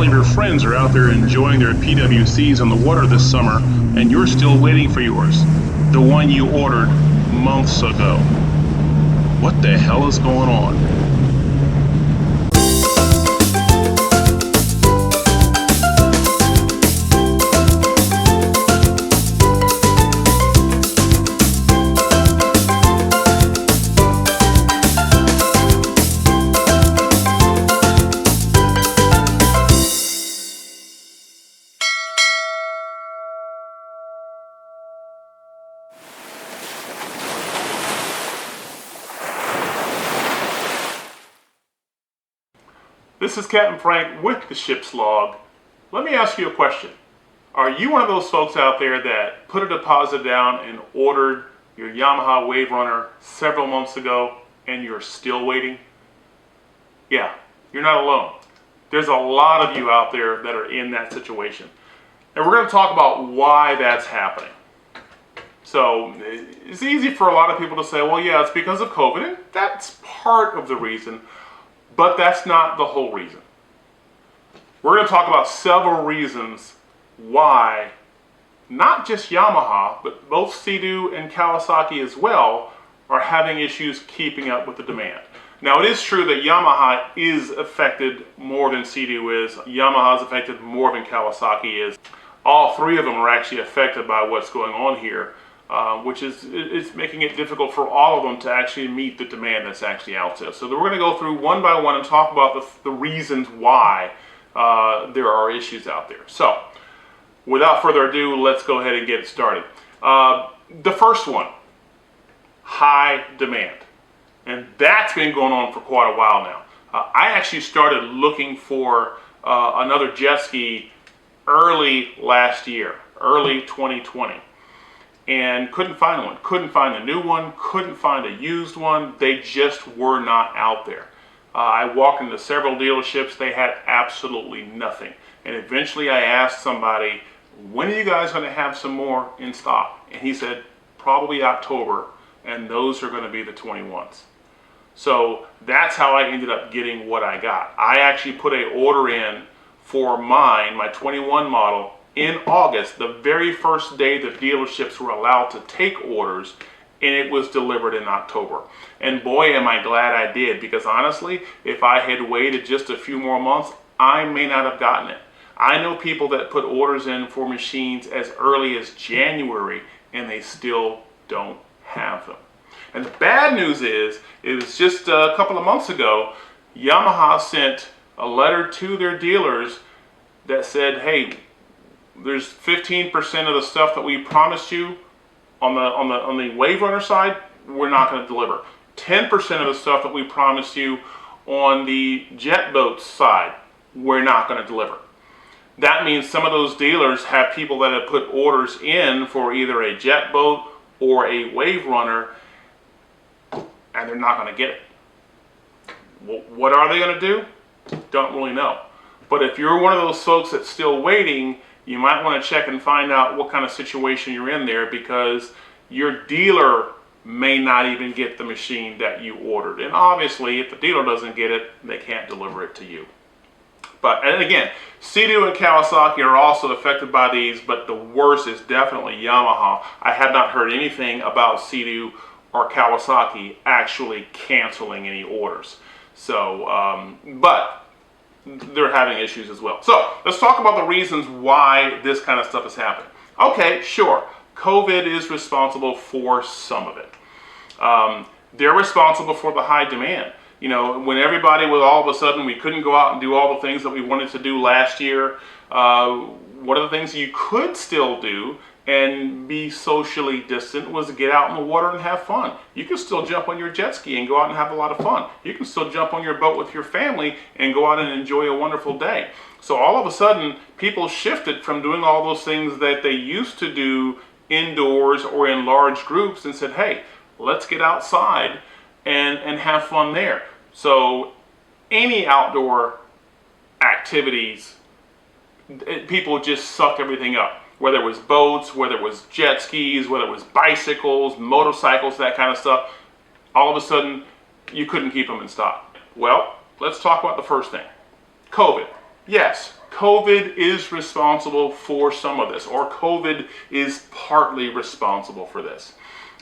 all of your friends are out there enjoying their PWCs on the water this summer, and you're still waiting for yours, the one you ordered months ago. What the hell is going on? This is Captain Frank with the Ship's Log. Let me ask you a question. Are you one of those folks out there that put a deposit down and ordered your Yamaha Waverunner several months ago and you're still waiting? Yeah, you're not alone. There's a lot of you out there that are in that situation. And we're going to talk about why that's happening. So it's easy for a lot of people to say, well, yeah, it's because of COVID, and that's part of the reason. But that's not the whole reason. We're going to talk about several reasons why not just Yamaha, but both Sea-Doo and Kawasaki as well are having issues keeping up with the demand. Now, it is true that Yamaha is affected more than Sea-Doo is. Yamaha is affected more than Kawasaki is. All three of them are actually affected by what's going on here, which is making it difficult for all of them to actually meet the demand that's actually out there. So we're going to go through one by one and talk about the reasons why there are issues out there. So without further ado, let's go ahead and get it started. The first one, high demand. And that's been going on for quite a while now. I actually started looking for another jet ski early last year, early 2020. And couldn't find one. Couldn't find a new one. Couldn't find a used one. They just were not out there. I walked into several dealerships. They had absolutely nothing. And eventually I asked somebody, when are you guys going to have some more in stock? And he said, probably October. And those are going to be the 21s. So that's how I ended up getting what I got. I actually put an order in for mine, my 21 model, in August, the very first day the dealerships were allowed to take orders, and it was delivered in October. And boy, am I glad I did, because honestly, if I had waited just a few more months, I may not have gotten it. I know people that put orders in for machines as early as January, and they still don't have them. And the bad news is, it was just a couple of months ago, Yamaha sent a letter to their dealers that said, hey, there's 15% of the stuff that we promised you on the Waverunner side, we're not going to deliver. 10% of the stuff that we promised you on the jet boat side, we're not going to deliver. That means some of those dealers have people that have put orders in for either a jet boat or a Waverunner, and they're not going to get it. What are they going to do? Don't really know. But if you're one of those folks that's still waiting, you might want to check and find out what kind of situation you're in there, because your dealer may not even get the machine that you ordered. And obviously, if the dealer doesn't get it, they can't deliver it to you. But, and again, Sea-Doo and Kawasaki are also affected by these, but the worst is definitely Yamaha. I have not heard anything about Sea-Doo or Kawasaki actually canceling any orders. So, but they're having issues as well. So let's talk about the reasons why this kind of stuff is happening. Okay, sure, COVID is responsible for some of it. They're responsible for the high demand. You know, when everybody was all of a sudden, we couldn't go out and do all the things that we wanted to do last year, one of the things you could still do and be socially distant was to get out in the water and have fun. You can still jump on your jet ski and go out and have a lot of fun. You can still jump on your boat with your family and go out and enjoy a wonderful day. So all of a sudden, people shifted from doing all those things that they used to do indoors or in large groups and said, hey, let's get outside and have fun there. So any outdoor activities, people just sucked everything up. Whether it was boats, whether it was jet skis, whether it was bicycles, motorcycles, that kind of stuff, all of a sudden you couldn't keep them in stock. Well, let's talk about the first thing, COVID. yes, COVID is responsible for some of this, or COVID is partly responsible for this.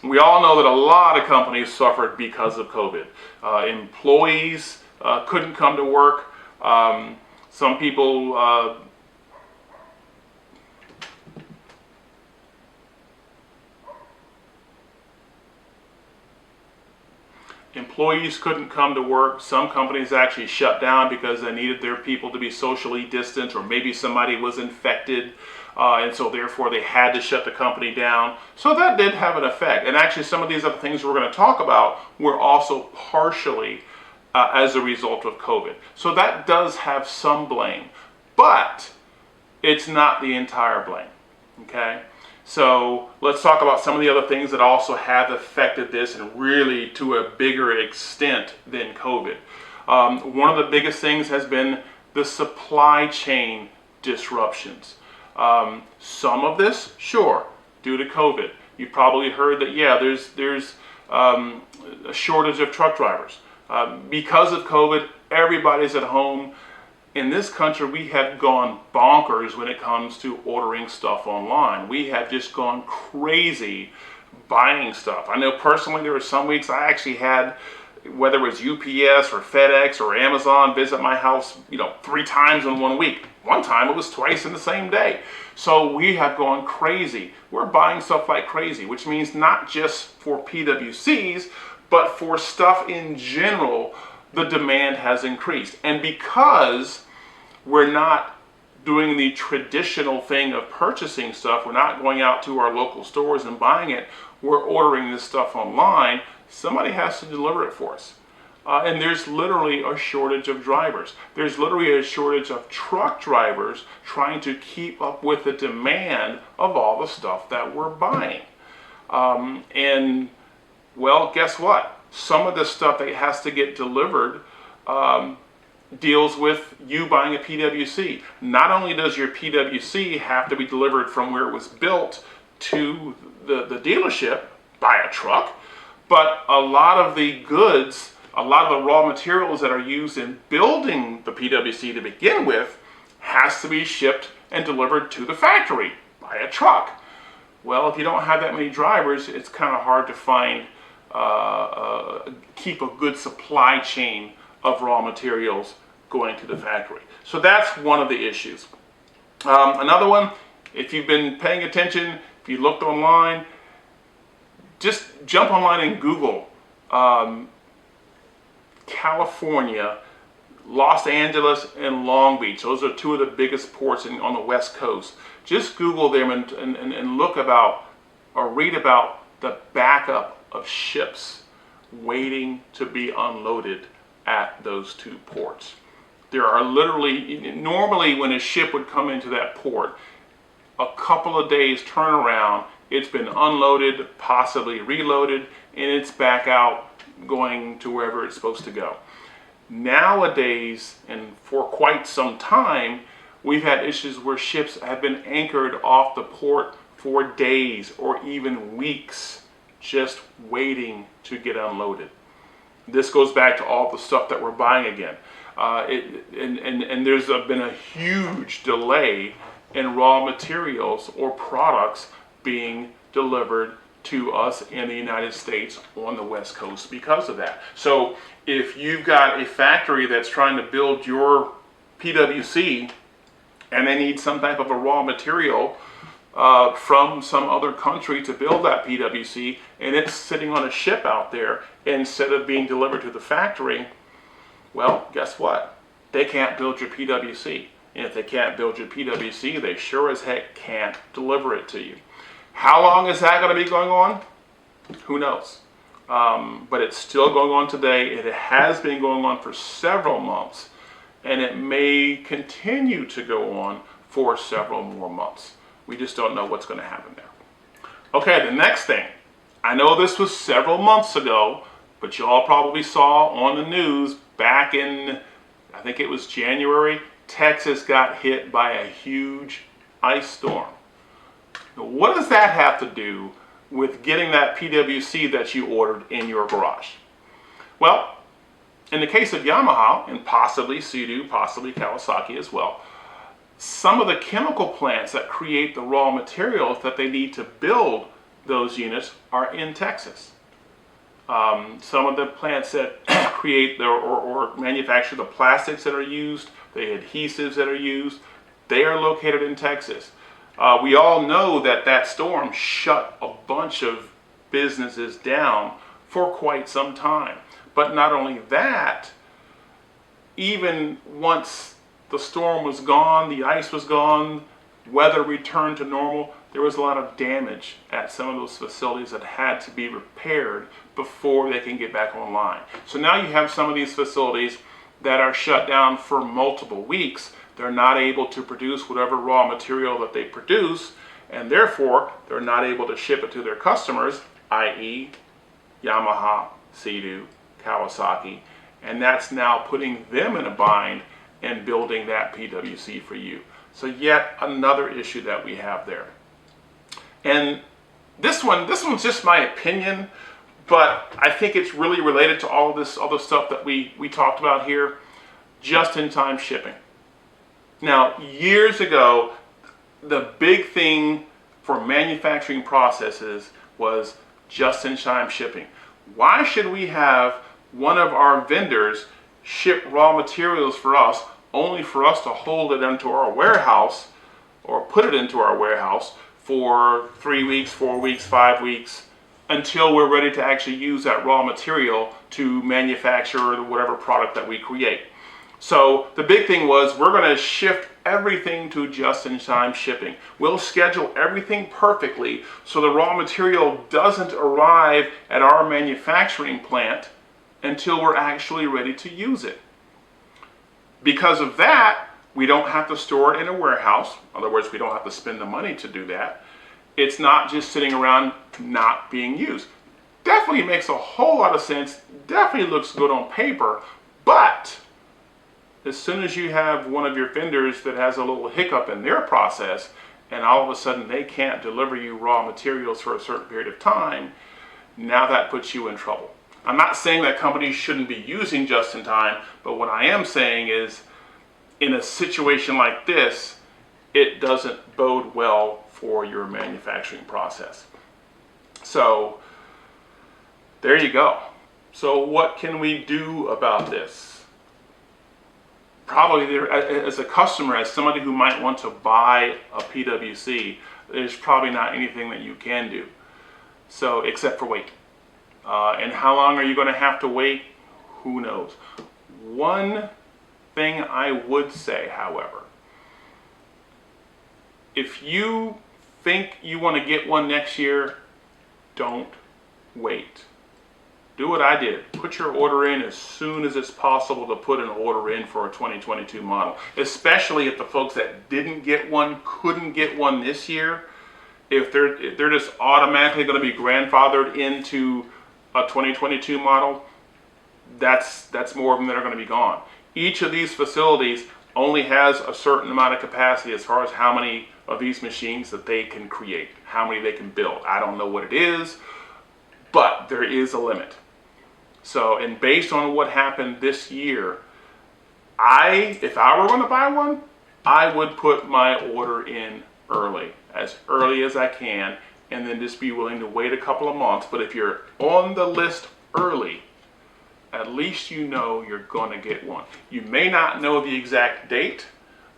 We all know that a lot of companies suffered because of COVID. Employees couldn't come to work. Some people employees couldn't come to work. Some companies actually shut down because they needed their people to be socially distant, or maybe somebody was infected, and so therefore they had to shut the company down. So that did have an effect. And actually some of these other things we're going to talk about were also partially as a result of COVID. So that does have some blame, but it's not the entire blame. Okay? So let's talk about some of the other things that also have affected this, and really to a bigger extent than COVID. One of the biggest things has been the supply chain disruptions. Some of this, sure, due to COVID. You've probably heard that, yeah, there's a shortage of truck drivers. Because of COVID, everybody's at home. In this country, we have gone bonkers when it comes to ordering stuff online. We have just gone crazy buying stuff. I know personally there were some weeks I actually had, whether it was UPS or FedEx or Amazon, visit my house, 3 times in 1 week. One time it was twice in the same day. So we have gone crazy. We're buying stuff like crazy, which means not just for PWCs, but for stuff in general. The demand has increased. And because we're not doing the traditional thing of purchasing stuff, we're not going out to our local stores and buying it, we're ordering this stuff online, somebody has to deliver it for us. And there's literally a shortage of drivers. There's literally a shortage of truck drivers trying to keep up with the demand of all the stuff that we're buying. And well, guess what? Some of the stuff that has to get delivered deals with you buying a PWC. Not only does your PWC have to be delivered from where it was built to the dealership by a truck, but a lot of the goods, a lot of the raw materials that are used in building the PWC to begin with has to be shipped and delivered to the factory by a truck. Well, if you don't have that many drivers, it's kind of hard to find keep a good supply chain of raw materials going to the factory. So that's one of the issues. Another one, if you've been paying attention, if you looked online, just jump online and Google California, Los Angeles, and Long Beach. Those are 2 of the biggest ports on the West Coast. Just Google them and look about or read about the backup of ships waiting to be unloaded at those 2 ports. There are literally, normally when a ship would come into that port, a couple of days turnaround, it's been unloaded, possibly reloaded, and it's back out going to wherever it's supposed to go. Nowadays, and for quite some time, we've had issues where ships have been anchored off the port for days or even weeks, just waiting to get unloaded. This goes back to all the stuff that we're buying again. And there's been a huge delay in raw materials or products being delivered to us in the United States on the West Coast because of that. So if you've got a factory that's trying to build your PWC and they need some type of a raw material from some other country to build that PWC, and it's sitting on a ship out there instead of being delivered to the factory, well, guess what? They can't build your PWC. And if they can't build your PWC, they sure as heck can't deliver it to you. How long is that going to be going on? Who knows? But it's still going on today. It has been going on for several months, and it may continue to go on for several more months. We just don't know what's going to happen there. Okay, the next thing. I know this was several months ago, but you all probably saw on the news back in, I think it was January, Texas got hit by a huge ice storm. Now, what does that have to do with getting that PWC that you ordered in your garage? Well, In the case of Yamaha, and possibly Sea-Doo, possibly Kawasaki as well, some of the chemical plants that create the raw materials that they need to build those units are in Texas. Some of the plants that create or manufacture the plastics that are used, the adhesives that are used, they are located in Texas. We all know that that storm shut a bunch of businesses down for quite some time. But not only that, even once the storm was gone, the ice was gone, weather returned to normal, there was a lot of damage at some of those facilities that had to be repaired before they can get back online. So now you have some of these facilities that are shut down for multiple weeks. They're not able to produce whatever raw material that they produce, and therefore they're not able to ship it to their customers, i.e. Yamaha, Sea-Doo, Kawasaki, and that's now putting them in a bind and building that PWC for you. So yet another issue that we have there. And this one's just my opinion, but I think it's really related to all of this other stuff that we talked about here, just-in-time shipping. Now, years ago, the big thing for manufacturing processes was just-in-time shipping. Why should we have one of our vendors ship raw materials for us, only for us to hold it into our warehouse or put it into our warehouse for 3 weeks, 4 weeks, 5 weeks, until we're ready to actually use that raw material to manufacture whatever product that we create? So the big thing was, we're going to shift everything to just-in-time shipping. We'll schedule everything perfectly so the raw material doesn't arrive at our manufacturing plant until we're actually ready to use it. Because of that, we don't have to store it in a warehouse. In other words, we don't have to spend the money to do that. It's not just sitting around not being used. Definitely makes a whole lot of sense. Definitely looks good on paper, but as soon as you have one of your vendors that has a little hiccup in their process, and all of a sudden they can't deliver you raw materials for a certain period of time, now that puts you in trouble. I'm not saying that companies shouldn't be using just-in-time, but what I am saying is, in a situation like this, it doesn't bode well for your manufacturing process. So there you go. So what can we do about this? Probably there, as a customer, as somebody who might want to buy a PWC, there's probably not anything that you can do. So, except for wait. And how long are you going to have to wait? Who knows? One thing I would say, however, if you think you want to get one next year, don't wait. Do what I did. Put your order in as soon as it's possible to put an order in for a 2022 model. Especially if the folks that didn't get one couldn't get one this year. If they're just automatically going to be grandfathered into a 2022 model, that's more of them that are going to be gone. Each of these facilities only has a certain amount of capacity as far as how many of these machines that they can create, how many they can build. I don't know what it is, but there is a limit. So, and based on what happened this year, if I were going to buy one, I would put my order in as early as I can, and then just be willing to wait a couple of months. But if you're on the list early, at least you know you're going to get one. You may not know the exact date,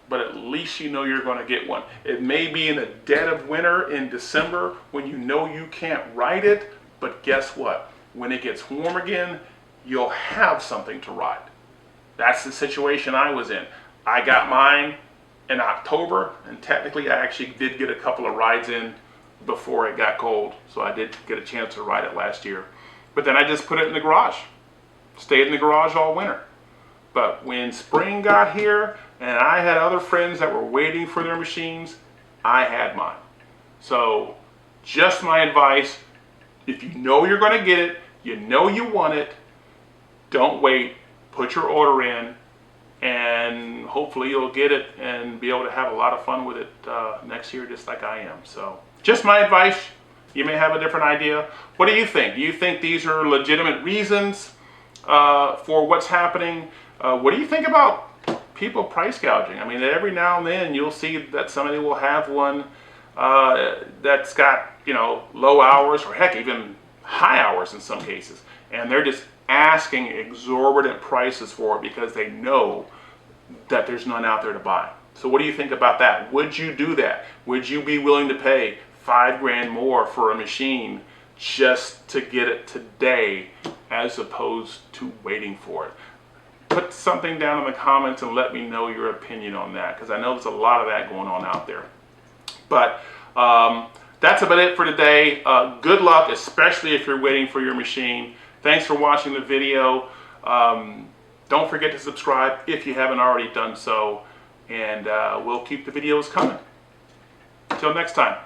but at least you know you're going to get one. It may be in the dead of winter in December when you know you can't ride it, but guess what? When it gets warm again, you'll have something to ride. That's the situation I was in. I got mine in October, and technically I actually did get a couple of rides in before it got cold, so I did get a chance to ride it last year. But then I just put it in the garage. Stayed in the garage all winter. But when spring got here, and I had other friends that were waiting for their machines, I had mine. So, just my advice, if you know you're going to get it, you know you want it, don't wait, put your order in, and hopefully you'll get it and be able to have a lot of fun with it next year, just like I am. So, just my advice. You may have a different idea. What do you think? Do you think these are legitimate reasons? for what's happening. What do you think about people price gouging? I mean, every now and then you'll see that somebody will have one that's got, you know, low hours, or heck, even high hours in some cases, and they're just asking exorbitant prices for it because they know that there's none out there to buy. So what do you think about that? Would you do that? Would you be willing to pay $5 grand more for a machine just to get it today as opposed to waiting for it? Put something down in the comments and let me know your opinion on that, because I know there's a lot of that going on out there. But that's about it for today. Good luck, especially if you're waiting for your machine. Thanks for watching the video. Don't forget to subscribe if you haven't already done so, and we'll keep the videos coming. Until next time.